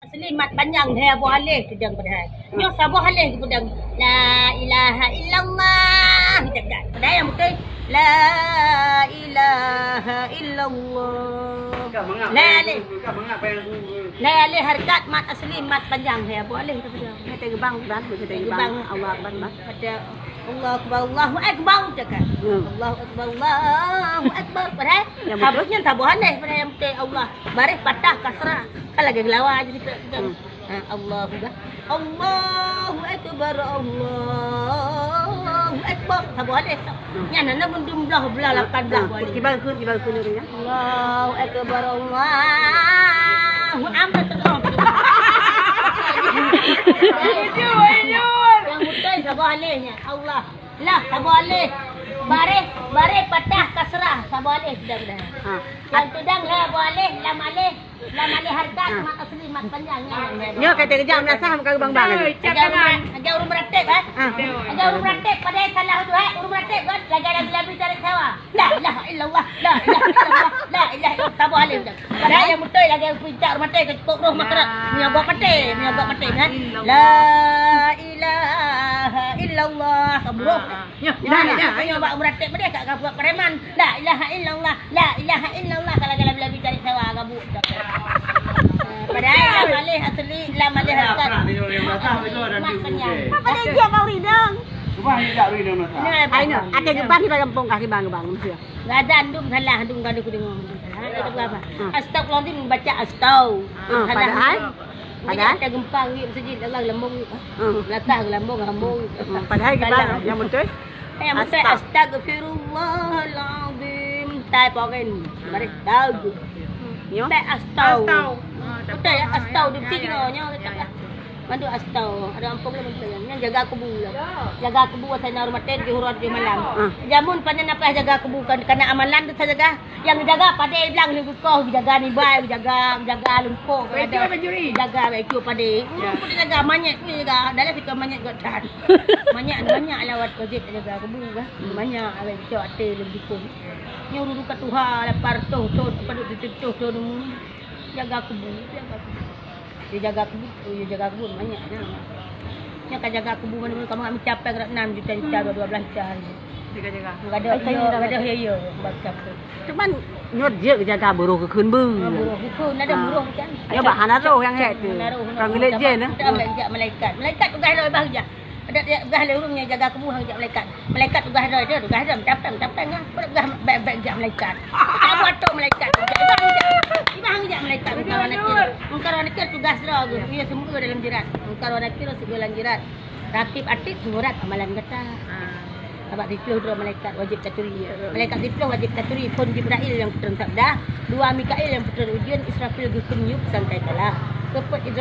Selimat panjang dia boleh kedang pedai. Nyo sabuh halih kedang la ilaha illallah. Kita pedai yang betul. La ilaha illallah. La alih. La alih harkat mat asli mat panjang dia boleh kita pedang. Kita gebang dan kita gebang Allah Akbar. Pada Allah Akbar Allahu Akbar cakap. Allahu Akbar Allahu Akbar pedai. Habisnya sabuh halih pedai yang betul Allah. Baris patah kasrah. Kalau lagi lawa jadi kita. Allahu Akbar. Allahu Akbar. Allahu Akbar. Sabu ada. Nya nana bundum belah 18 boleh. Kibal kun ni ya. Allahu Akbar. Allahu Akbar. Yang betul sabu alihnya. Allah. Lah sabu alih. Baris patah kasrah sabu alih sudah. Yang tudang la boleh lam alih harkat mat asli mat panjangnya. Nyo kata kejam nasah muka gebang bang. Ajar urung praktek Ajar urung praktek pada salah tu urung praktek kan lagi lebih cari sawah. La ilaha illallah. La ilaha illallah. La ilaha illallah. Sabu alih dah. Padahal yang betul lagi pintar mati ke cukup roh makra. Menyabak mati kan. La ilaha illallah. Kabur. Ayo bak praktek pada kat buat preman. La ilaha illallah. La ilaha illallah kalau lebih cari sawah kabut. Padahal lam alih asli lam alih harkat. Apa dia dia kau ridang? Cuba ni tak rindu masa. Ayo, ada gebang kita kampung kaki bang mesti. Enggak ada andung salah andung kadu dengar. Itu apa? Astagfirullahaladzim baca astau. Padahal ada gempa ngi masjid Allah lambung. Latah lambung hambung. Padahal gebang yang betul. Yang betul astagfirullahaladzim. Tai poken. Baris tahu. Nyo. Tak astau. Betul ya astau di sini nya kata. Mandu astau. Ada ampun lah betul yang jaga kubu lah. Jaga kubu saya na rumah teh di hurat di malam. Jamun panen apa jaga kubu karena amalan tu saya jaga. Yang jaga pada bilang ni kau jaga ni baik jaga lumpur. Ada jaga baik tu pada. Pun jaga manyet ni jaga. Dalam sikap manyet got dan. Manyet lawat wajib jaga kubu bah. Banyak awak cok ate lebih pun. Nyuruh kat Tuhan lapar tu pada tutup tu jaga kubu. Dia jaga kubu banyaknya. Nya kan jaga kubu mana kamu ambil capai 6 juta 12 juta. Jaga. Enggak ada ya baca. Cuman nyot je jaga buruh ke kun bu. Buruh ada buruh kan. Ya bah hanaro yang het tu. Orang gelet je nah. Malaikat tugas dia bahagia. Ada dia tugas dia urungnya jaga kubu hang malaikat. Malaikat tugas dia tapang ah. Baik jak malaikat. Apa tu malaikat? Ibang jak malaikat kawan nakir tugas dia dia semua dalam jirat. Kawan nakir segala jirat. Ratib atik surat amalan kata. Sebab dipilih dua malaikat wajib katuri. Malaikat dipilih wajib katuri pun Jibril yang putra sabda, dua Mikail yang putra ujian, Israfil gusun yuk santai kalah. Kepet